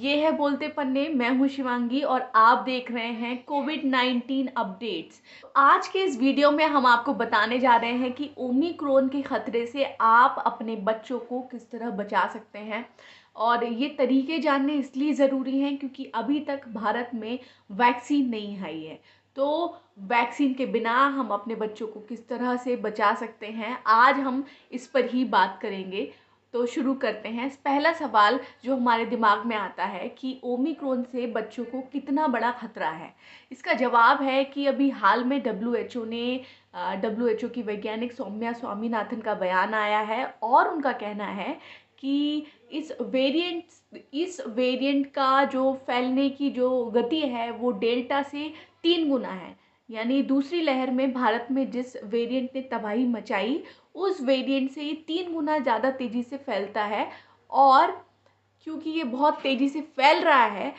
ये है बोलते पन्ने। मैं हूँ शिवांगी और आप देख रहे हैं कोविड-19 अपडेट्स। आज के इस वीडियो में हम आपको बताने जा रहे हैं कि ओमिक्रॉन के खतरे से आप अपने बच्चों को किस तरह बचा सकते हैं। और ये तरीके जानने इसलिए ज़रूरी हैं क्योंकि अभी तक भारत में वैक्सीन नहीं आई है। तो वैक्सीन के बिना हम अपने बच्चों को किस तरह से बचा सकते हैं, आज हम इस पर ही बात करेंगे। तो शुरू करते हैं। पहला सवाल जो हमारे दिमाग में आता है कि ओमिक्रॉन से बच्चों को कितना बड़ा खतरा है। इसका जवाब है कि अभी हाल में डब्ल्यूएचओ की वैज्ञानिक सौम्या स्वामीनाथन का बयान आया है और उनका कहना है कि इस वेरिएंट का जो फैलने की जो गति है वो डेल्टा से 3 गुना है। यानी दूसरी लहर में भारत में जिस वेरिएंट ने तबाही मचाई, उस वेरिएंट से ये 3 गुना ज़्यादा तेज़ी से फैलता है। और क्योंकि ये बहुत तेज़ी से फैल रहा है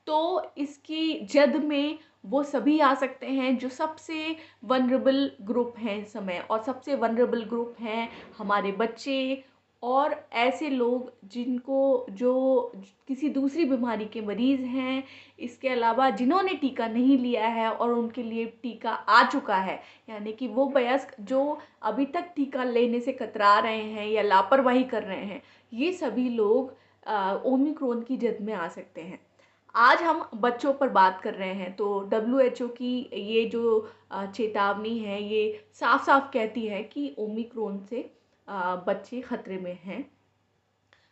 तो इसकी जद में वो सभी आ सकते हैं जो सबसे वनरेबल ग्रुप हैं इस समय। और सबसे वनरेबल ग्रुप हैं हमारे बच्चे और ऐसे लोग जो किसी दूसरी बीमारी के मरीज़ हैं। इसके अलावा जिन्होंने टीका नहीं लिया है और उनके लिए टीका आ चुका है, यानी कि वो वयस्क जो अभी तक टीका लेने से कतरा रहे हैं या लापरवाही कर रहे हैं, ये सभी लोग ओमिक्रॉन की जद में आ सकते हैं। आज हम बच्चों पर बात कर रहे हैं तो डब्ल्यूएचओ की ये जो चेतावनी है ये साफ साफ कहती है कि ओमिक्रॉन से बच्चे खतरे में हैं।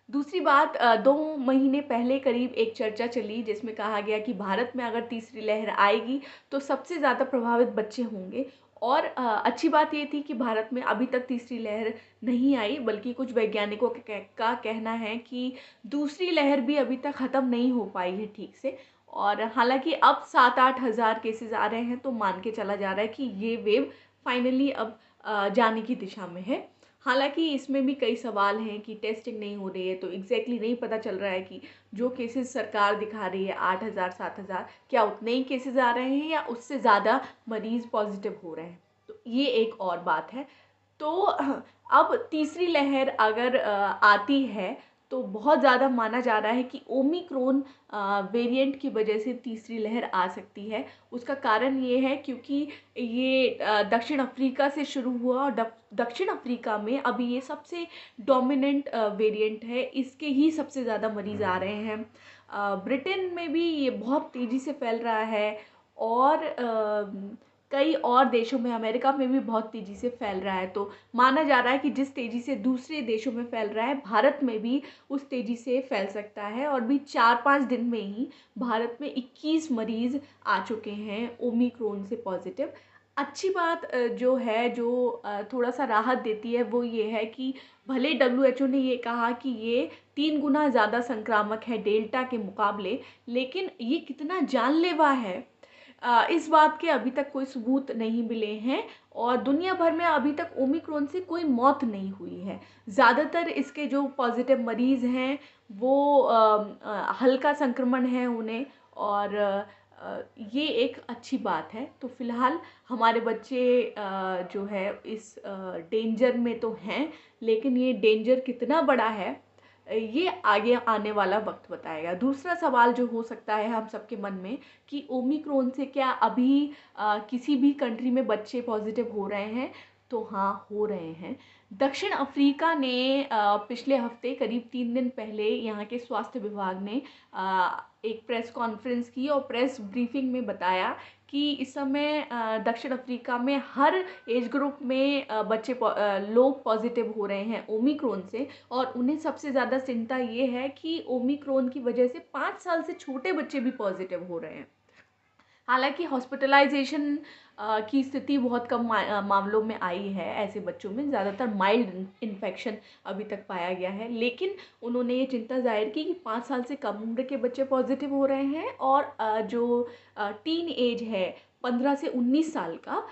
दूसरी बात, 2 महीने पहले करीब एक चर्चा चली जिसमें कहा गया कि भारत में अगर तीसरी लहर आएगी तो सबसे ज़्यादा प्रभावित बच्चे होंगे। और अच्छी बात ये थी कि भारत में अभी तक तीसरी लहर नहीं आई, बल्कि कुछ वैज्ञानिकों का कहना है कि दूसरी लहर भी अभी तक ख़त्म नहीं हो पाई है ठीक से। और हालांकि अब 7-8 हज़ार केसेस आ रहे हैं तो मान के चला जा रहा है कि ये वेव फाइनली अब जाने की दिशा में है। हालांकि इसमें भी कई सवाल हैं कि टेस्टिंग नहीं हो रही है तो एग्जैक्टली नहीं पता चल रहा है कि जो केसेस सरकार दिखा रही है 8,000 7,000, क्या उतने ही केसेस आ रहे हैं या उससे ज़्यादा मरीज़ पॉजिटिव हो रहे हैं। तो ये एक और बात है। तो अब तीसरी लहर अगर आती है तो बहुत ज़्यादा माना जा रहा है कि ओमिक्रॉन वेरिएंट की वजह से तीसरी लहर आ सकती है। उसका कारण ये है क्योंकि ये दक्षिण अफ्रीका से शुरू हुआ और दक्षिण अफ्रीका में अभी ये सबसे डोमिनेंट वेरिएंट है। इसके ही सबसे ज़्यादा मरीज़ आ रहे हैं। ब्रिटेन में भी ये बहुत तेज़ी से फैल रहा है और कई और देशों में, अमेरिका में भी बहुत तेज़ी से फैल रहा है। तो माना जा रहा है कि जिस तेज़ी से दूसरे देशों में फैल रहा है, भारत में भी उस तेज़ी से फैल सकता है। और भी 4-5 दिन में ही भारत में 21 मरीज़ आ चुके हैं ओमिक्रॉन से पॉजिटिव। अच्छी बात थोड़ा सा राहत देती है वो ये है कि भले डब्ल्यूएचओ ने ये कहा कि ये 3 गुना ज़्यादा संक्रामक है डेल्टा के मुकाबले, लेकिन ये कितना जानलेवा है इस बात के अभी तक कोई सबूत नहीं मिले हैं। और दुनिया भर में अभी तक ओमिक्रॉन से कोई मौत नहीं हुई है। ज़्यादातर इसके जो पॉजिटिव मरीज़ हैं वो हल्का संक्रमण है उन्हें। और ये एक अच्छी बात है। तो फिलहाल हमारे बच्चे जो है इस डेंजर में तो हैं, लेकिन ये डेंजर कितना बड़ा है ये आगे आने वाला वक्त बताएगा। दूसरा सवाल जो हो सकता है हम सबके मन में कि ओमिक्रॉन से क्या अभी किसी भी कंट्री में बच्चे पॉजिटिव हो रहे हैं, तो हाँ, हो रहे हैं। दक्षिण अफ्रीका ने पिछले हफ्ते करीब 3 दिन पहले यहाँ के स्वास्थ्य विभाग ने एक प्रेस कॉन्फ्रेंस की और प्रेस ब्रीफिंग में बताया कि इस समय दक्षिण अफ्रीका में हर एज ग्रुप में लोग पॉजिटिव हो रहे हैं ओमिक्रॉन से। और उन्हें सबसे ज़्यादा चिंता ये है कि ओमिक्रॉन की वजह से 5 साल से छोटे बच्चे भी पॉजिटिव हो रहे हैं। हालांकि हॉस्पिटलाइजेशन की स्थिति बहुत कम मामलों में आई है ऐसे बच्चों में, ज़्यादातर माइल्ड इन्फेक्शन अभी तक पाया गया है। लेकिन उन्होंने ये चिंता जाहिर की कि 5 साल से कम उम्र के बच्चे पॉजिटिव हो रहे हैं और जो टीन एज है 15 से 19 साल का,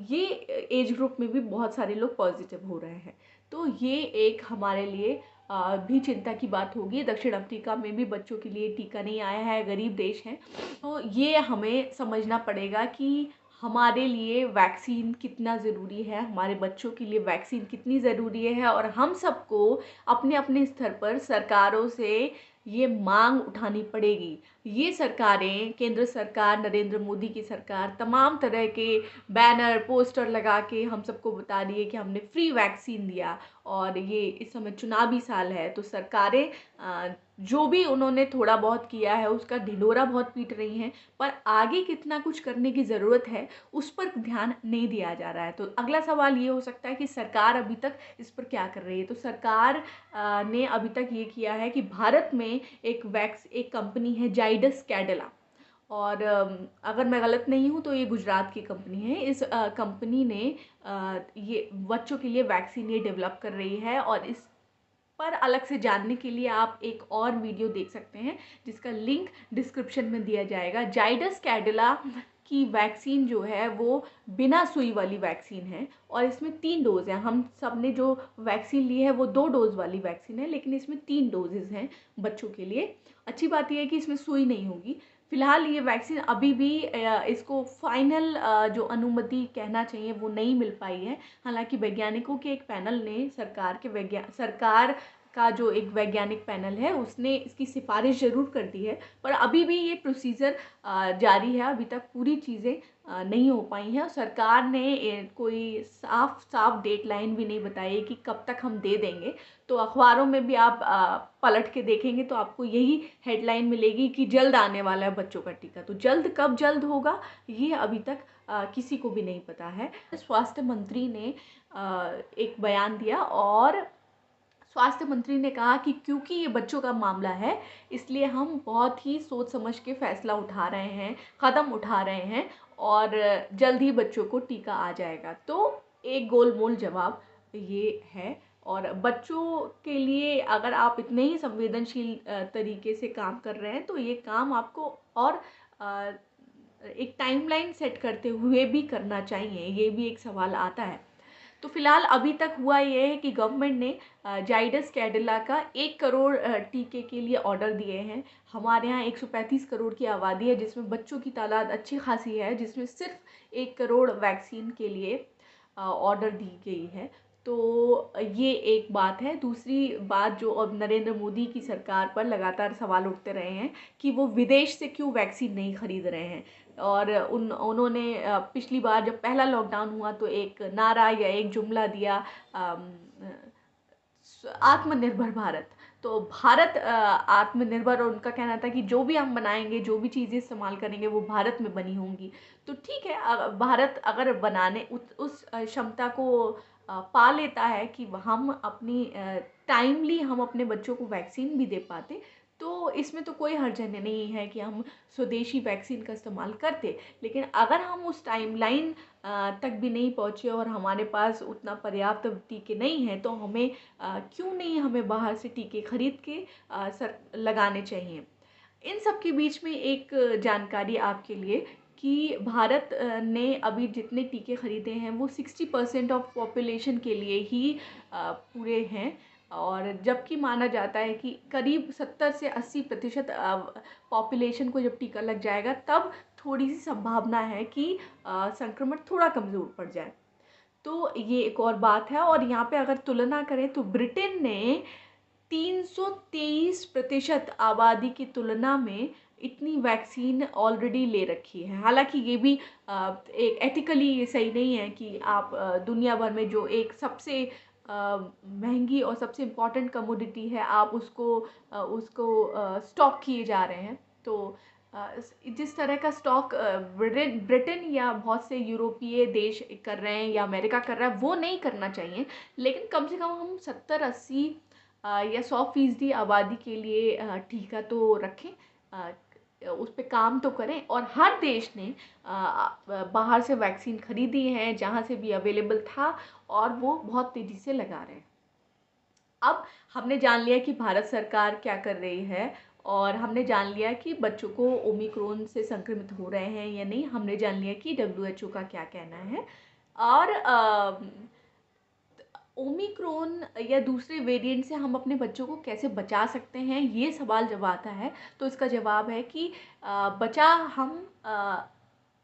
ये एज ग्रुप में भी बहुत सारे लोग पॉजिटिव हो रहे हैं। तो ये एक हमारे लिए भी चिंता की बात होगी। दक्षिण अफ्रीका में भी बच्चों के लिए टीका नहीं आया है, गरीब देश है। तो ये हमें समझना पड़ेगा कि हमारे लिए वैक्सीन कितना ज़रूरी है, हमारे बच्चों के लिए वैक्सीन कितनी ज़रूरी है, और हम सबको अपने अपने स्तर पर सरकारों से ये मांग उठानी पड़ेगी। ये सरकारें, केंद्र सरकार, नरेंद्र मोदी की सरकार तमाम तरह के बैनर पोस्टर लगा के हम सबको बता रही है कि हमने फ्री वैक्सीन दिया, और ये इस समय चुनावी साल है तो सरकारें जो भी उन्होंने थोड़ा बहुत किया है उसका ढिंढोरा बहुत पीट रही हैं, पर आगे कितना कुछ करने की ज़रूरत है उस पर ध्यान नहीं दिया जा रहा है। तो अगला सवाल ये हो सकता है कि सरकार अभी तक इस पर क्या कर रही है। तो सरकार ने अभी तक ये किया है कि भारत में एक कंपनी है जाइडस कैडिला, और अगर मैं गलत नहीं हूँ तो ये गुजरात की कंपनी है। इस कंपनी ने ये बच्चों के लिए वैक्सीन ये डेवलप कर रही है, और इस पर अलग से जानने के लिए आप एक और वीडियो देख सकते हैं जिसका लिंक डिस्क्रिप्शन में दिया जाएगा। जाइडस कैडिला की वैक्सीन जो है वो बिना सुई वाली वैक्सीन है, और इसमें 3 डोज हैं। हम सब ने जो वैक्सीन ली है वो 2 डोज वाली वैक्सीन है, लेकिन इसमें 3 डोजेज़ हैं बच्चों के लिए। अच्छी बात यह है कि इसमें सुई नहीं होगी। फ़िलहाल ये वैक्सीन अभी भी इसको फाइनल जो अनुमति कहना चाहिए वो नहीं मिल पाई है। हालांकि वैज्ञानिकों के एक पैनल ने सरकार का जो एक वैज्ञानिक पैनल है उसने इसकी सिफारिश ज़रूर कर दी है, पर अभी भी ये प्रोसीजर जारी है। अभी तक पूरी चीज़ें नहीं हो पाई हैं, और सरकार ने कोई साफ डेडलाइन भी नहीं बताई कि कब तक हम दे देंगे। तो अखबारों में भी आप पलट के देखेंगे तो आपको यही हेडलाइन मिलेगी कि जल्द आने वाला है बच्चों का टीका। तो जल्द कब जल्द होगा ये अभी तक किसी को भी नहीं पता है। स्वास्थ्य मंत्री ने एक बयान दिया, और स्वास्थ्य मंत्री ने कहा कि क्योंकि ये बच्चों का मामला है इसलिए हम बहुत ही सोच समझ के फैसला उठा रहे हैं, कदम उठा रहे हैं, और जल्द ही बच्चों को टीका आ जाएगा। तो एक गोलमोल जवाब ये है। और बच्चों के लिए अगर आप इतने ही संवेदनशील तरीके से काम कर रहे हैं तो ये काम आपको और एक टाइमलाइन सेट करते हुए भी करना चाहिए, ये भी एक सवाल आता है। तो फिलहाल अभी तक हुआ ये है कि गवर्नमेंट ने जाइडस कैडिला का 1 करोड़ टीके के लिए ऑर्डर दिए हैं। हमारे यहाँ 135 करोड़ की आबादी है जिसमें बच्चों की तादाद अच्छी खासी है, जिसमें सिर्फ 1 करोड़ वैक्सीन के लिए ऑर्डर दी गई है। तो ये एक बात है। दूसरी बात जो अब नरेंद्र मोदी की सरकार पर लगातार सवाल उठते रहे हैं कि वो विदेश से क्यों वैक्सीन नहीं खरीद रहे हैं। और उन्होंने पिछली बार जब पहला लॉकडाउन हुआ तो एक नारा या एक जुमला दिया, आत्मनिर्भर भारत। तो भारत आत्मनिर्भर, और उनका कहना था कि जो भी हम बनाएंगे, जो भी चीज़ें इस्तेमाल करेंगे वो भारत में बनी होंगी। तो ठीक है, भारत अगर बनाने उस क्षमता को पा लेता है कि हम अपनी टाइमली हम अपने बच्चों को वैक्सीन भी दे पाते, तो इसमें तो कोई हर्ज नहीं है कि हम स्वदेशी वैक्सीन का इस्तेमाल करते। लेकिन अगर हम उस टाइमलाइन तक भी नहीं पहुँचे और हमारे पास उतना पर्याप्त टीके नहीं हैं, तो हमें क्यों नहीं हमें बाहर से टीके खरीद के लगाने चाहिए। इन सब के बीच में एक जानकारी आपके लिए कि भारत ने अभी जितने टीके खरीदे हैं वो 60% ऑफ पॉपुलेशन के लिए ही पूरे हैं, और जबकि माना जाता है कि करीब 70 से 80% पॉपुलेशन को जब टीका लग जाएगा तब थोड़ी सी संभावना है कि संक्रमण थोड़ा कमज़ोर पड़ जाए। तो ये एक और बात है। और यहाँ पे अगर तुलना करें तो ब्रिटेन ने 323% आबादी की तुलना में इतनी वैक्सीन ऑलरेडी ले रखी है। हालांकि ये भी एक एथिकली ये सही नहीं है कि आप दुनिया भर में जो एक सबसे महंगी और सबसे इम्पॉर्टेंट कमोडिटी है आप उसको स्टॉक किए जा रहे हैं। तो जिस तरह का स्टॉक ब्रिटेन या बहुत से यूरोपीय देश कर रहे हैं या अमेरिका कर रहा है वो नहीं करना चाहिए। लेकिन कम से कम हम 70-80 या 100% आबादी के लिए टीका तो रखें, उस पे काम तो करें। और हर देश ने बाहर से वैक्सीन खरीदी है जहाँ से भी अवेलेबल था, और वो बहुत तेज़ी से लगा रहे हैं। अब हमने जान लिया कि भारत सरकार क्या कर रही है, और हमने जान लिया कि बच्चों को ओमिक्रॉन से संक्रमित हो रहे हैं या नहीं। हमने जान लिया कि WHO का क्या कहना है, और ओमिक्रॉन या दूसरे वेरिएंट से हम अपने बच्चों को कैसे बचा सकते हैं, ये सवाल जब आता है तो इसका जवाब है कि बचा हम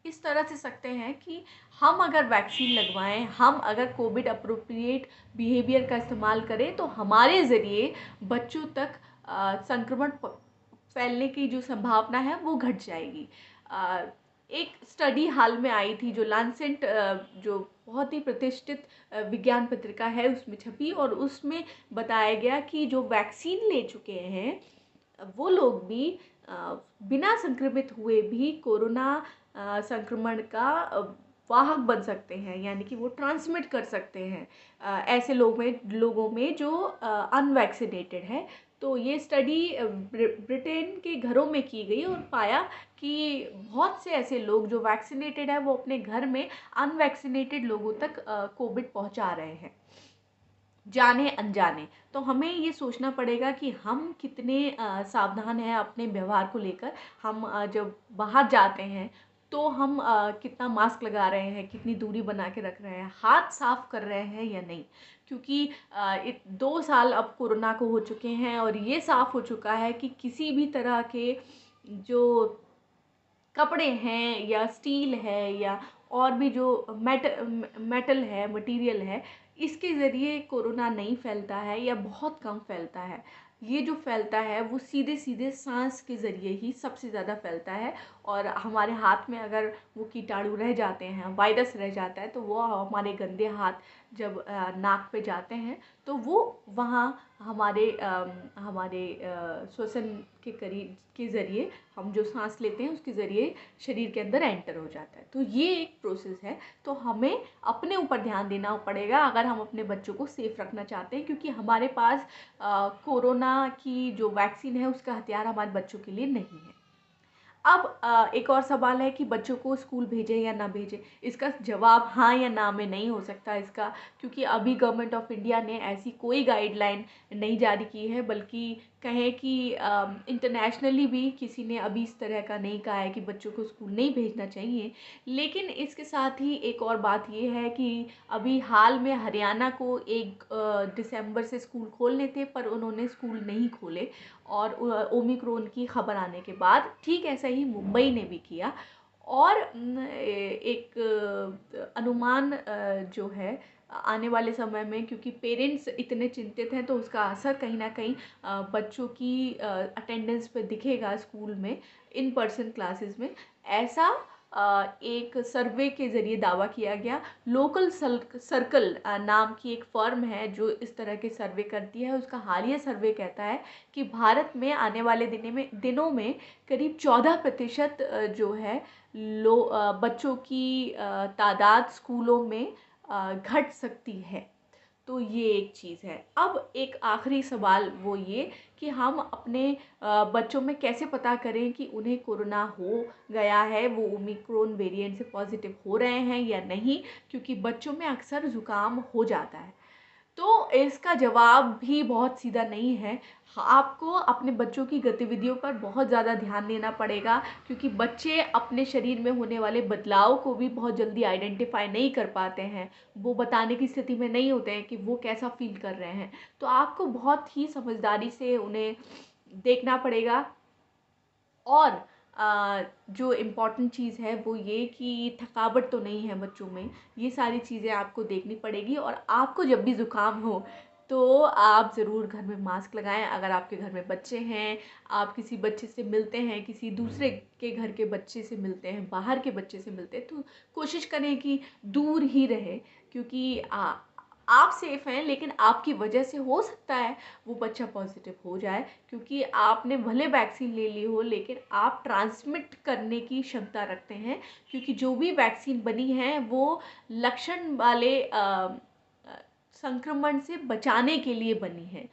इस तरह से सकते हैं कि हम अगर वैक्सीन लगवाएं, हम अगर कोविड अप्रोप्रिएट बिहेवियर का इस्तेमाल करें तो हमारे ज़रिए बच्चों तक संक्रमण फैलने की जो संभावना है वो घट जाएगी। अ, एक स्टडी हाल में आई थी जो लांसेट जो बहुत ही प्रतिष्ठित विज्ञान पत्रिका है उसमें छपी, और उसमें बताया गया कि जो वैक्सीन ले चुके हैं वो लोग भी बिना संक्रमित हुए भी कोरोना संक्रमण का वाहक बन सकते हैं, यानी कि वो ट्रांसमिट कर सकते हैं ऐसे लोगों में जो अनवैक्सीनेटेड है। तो ये स्टडी ब्रिटेन के घरों में की गई और पाया कि बहुत से ऐसे लोग जो वैक्सीनेटेड है वो अपने घर में अनवैक्सीनेटेड लोगों तक कोविड पहुंचा रहे हैं, जाने अनजाने। तो हमें ये सोचना पड़ेगा कि हम कितने सावधान हैं अपने व्यवहार को लेकर। हम जब बाहर जाते हैं तो हम कितना मास्क लगा रहे हैं, कितनी दूरी बना के रख रहे हैं, हाथ साफ कर रहे हैं या नहीं। क्योंकि 2 साल अब कोरोना को हो चुके हैं और ये साफ हो चुका है कि किसी भी तरह के जो कपड़े हैं या स्टील है या और भी जो मेटल है, मटेरियल है, इसके ज़रिए कोरोना नहीं फैलता है या बहुत कम फैलता है। ये जो फैलता है वो सीधे सीधे सांस के ज़रिए ही सबसे ज़्यादा फैलता है, और हमारे हाथ में अगर वो कीटाणु रह जाते हैं, वायरस रह जाता है, तो वो हमारे गंदे हाथ जब नाक पे जाते हैं तो वो वहाँ हमारे श्वसन के करीब के ज़रिए हम जो सांस लेते हैं उसके ज़रिए शरीर के अंदर एंटर हो जाता है। तो ये एक प्रोसेस है। तो हमें अपने ऊपर ध्यान देना पड़ेगा अगर हम अपने बच्चों को सेफ रखना चाहते हैं, क्योंकि हमारे पास कोरोना की जो वैक्सीन है उसका हथियार हमारे बच्चों के लिए नहीं है। अब एक और सवाल है कि बच्चों को स्कूल भेजें या ना भेजें। इसका जवाब हाँ या ना में नहीं हो सकता इसका, क्योंकि अभी गवर्नमेंट ऑफ इंडिया ने ऐसी कोई गाइडलाइन नहीं जारी की है, बल्कि कहें कि इंटरनेशनली भी किसी ने अभी इस तरह का नहीं कहा है कि बच्चों को स्कूल नहीं भेजना चाहिए। लेकिन इसके साथ ही एक और बात ये है कि अभी हाल में हरियाणा को 1 दिसंबर से स्कूल खोलने थे, पर उन्होंने स्कूल नहीं खोले, और ओमिक्रोन की खबर आने के बाद ठीक ऐसा ही मुंबई ने भी किया। और एक अनुमान जो है आने वाले समय में, क्योंकि पेरेंट्स इतने चिंतित हैं, तो उसका असर कहीं ना कहीं बच्चों की अटेंडेंस पे दिखेगा स्कूल में, इन पर्सन क्लासेस में। ऐसा एक सर्वे के ज़रिए दावा किया गया। लोकल सर्कल नाम की एक फर्म है जो इस तरह के सर्वे करती है। उसका हालिया सर्वे कहता है कि भारत में आने वाले दिनों में करीब 14% जो है बच्चों की तादाद स्कूलों में घट सकती है। तो ये एक चीज़ है। अब एक आखिरी सवाल वो ये कि हम अपने बच्चों में कैसे पता करें कि उन्हें कोरोना हो गया है, वो ओमिक्रोन वेरिएंट से पॉजिटिव हो रहे हैं या नहीं, क्योंकि बच्चों में अक्सर ज़ुकाम हो जाता है। तो इसका जवाब भी बहुत सीधा नहीं है। आपको अपने बच्चों की गतिविधियों पर बहुत ज़्यादा ध्यान देना पड़ेगा, क्योंकि बच्चे अपने शरीर में होने वाले बदलाव को भी बहुत जल्दी आइडेंटिफाई नहीं कर पाते हैं। वो बताने की स्थिति में नहीं होते हैं कि वो कैसा फ़ील कर रहे हैं। तो आपको बहुत ही समझदारी से उन्हें देखना पड़ेगा। और जो इम्पॉर्टेंट चीज़ है वो ये कि थकावट तो नहीं है बच्चों में, ये सारी चीज़ें आपको देखनी पड़ेगी। और आपको जब भी ज़ुकाम हो तो आप ज़रूर घर में मास्क लगाएं। अगर आपके घर में बच्चे हैं, आप किसी बच्चे से मिलते हैं, किसी दूसरे के घर के बच्चे से मिलते हैं, बाहर के बच्चे से मिलते हैं, तो कोशिश करें कि दूर ही रहे, क्योंकि आप सेफ़ हैं, लेकिन आपकी वजह से हो सकता है वो बच्चा पॉजिटिव हो जाए, क्योंकि आपने भले वैक्सीन ले ली हो लेकिन आप ट्रांसमिट करने की क्षमता रखते हैं, क्योंकि जो भी वैक्सीन बनी है वो लक्षण वाले संक्रमण से बचाने के लिए बनी है।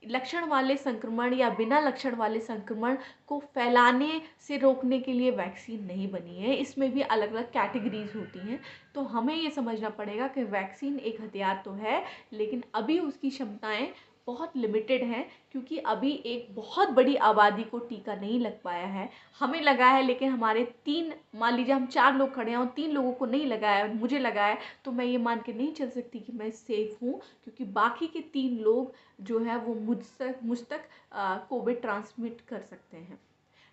लक्षण वाले संक्रमण या बिना लक्षण वाले संक्रमण को फैलाने से रोकने के लिए वैक्सीन नहीं बनी है। इसमें भी अलग अलग कैटेगरीज होती हैं। तो हमें ये समझना पड़ेगा कि वैक्सीन एक हथियार तो है, लेकिन अभी उसकी क्षमताएं बहुत लिमिटेड हैं, क्योंकि अभी एक बहुत बड़ी आबादी को टीका नहीं लग पाया है। हमें लगा है, लेकिन हमारे मान लीजिए हम 4 लोग खड़े हैं और 3 लोगों को नहीं लगा है, मुझे लगा है, तो मैं ये मान के नहीं चल सकती कि मैं सेफ़ हूँ, क्योंकि बाकी के 3 लोग जो है वो मुझ तक कोविड ट्रांसमिट कर सकते हैं।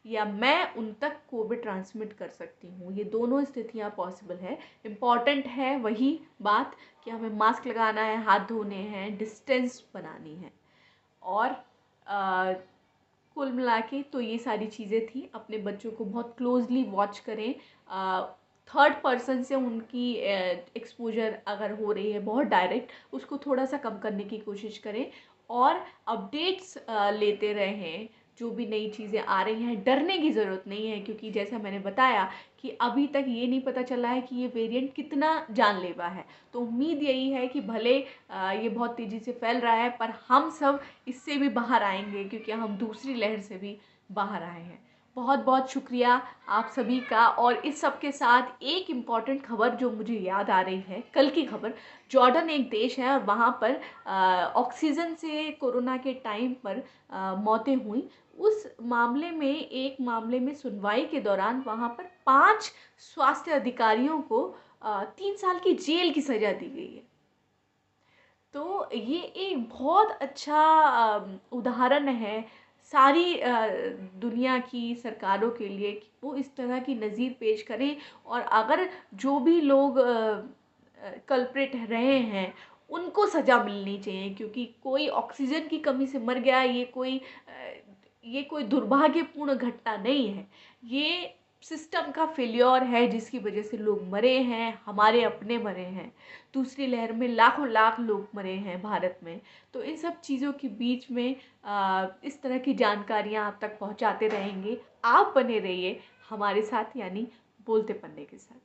या मैं उन तक कोविड ट्रांसमिट कर सकती हूँ। ये दोनों स्थितियाँ पॉसिबल है। इम्पॉर्टेंट है वही बात कि हमें मास्क लगाना है, हाथ धोने हैं, डिस्टेंस बनानी है। और कुल मिला के तो ये सारी चीज़ें थी। अपने बच्चों को बहुत क्लोजली वॉच करें। थर्ड पर्सन से उनकी एक्सपोजर अगर हो रही है बहुत डायरेक्ट, उसको थोड़ा सा कम करने की कोशिश करें और अपडेट्स लेते रहें। जो भी नई चीज़ें आ रही हैं, डरने की ज़रूरत नहीं है, क्योंकि जैसा मैंने बताया कि अभी तक ये नहीं पता चला है कि ये वेरिएंट कितना जानलेवा है। तो उम्मीद यही है कि भले ये बहुत तेज़ी से फैल रहा है, पर हम सब इससे भी बाहर आएंगे, क्योंकि हम दूसरी लहर से भी बाहर आए हैं। बहुत बहुत शुक्रिया आप सभी का। और इस सब के साथ एक इम्पॉर्टेंट खबर जो मुझे याद आ रही है, कल की खबर। जॉर्डन एक देश है और वहाँ पर ऑक्सीजन से कोरोना के टाइम पर मौतें हुई। उस मामले में, एक मामले में सुनवाई के दौरान वहाँ पर 5 स्वास्थ्य अधिकारियों को 3 साल की जेल की सज़ा दी गई है। तो ये एक बहुत अच्छा उदाहरण है सारी दुनिया की सरकारों के लिए कि वो इस तरह की नज़ीर पेश करें। और अगर जो भी लोग कल्प्रिट रहे हैं उनको सज़ा मिलनी चाहिए, क्योंकि कोई ऑक्सीजन की कमी से मर गया, ये कोई दुर्भाग्यपूर्ण घटना नहीं है। ये सिस्टम का फेल्योर है जिसकी वजह से लोग मरे हैं, हमारे अपने मरे हैं। दूसरी लहर में लाखों लाख लोग मरे हैं भारत में। तो इन सब चीज़ों के बीच में इस तरह की जानकारियाँ आप तक पहुँचाते रहेंगे। आप बने रहिए हमारे साथ, यानी बोलते पन्ने के साथ।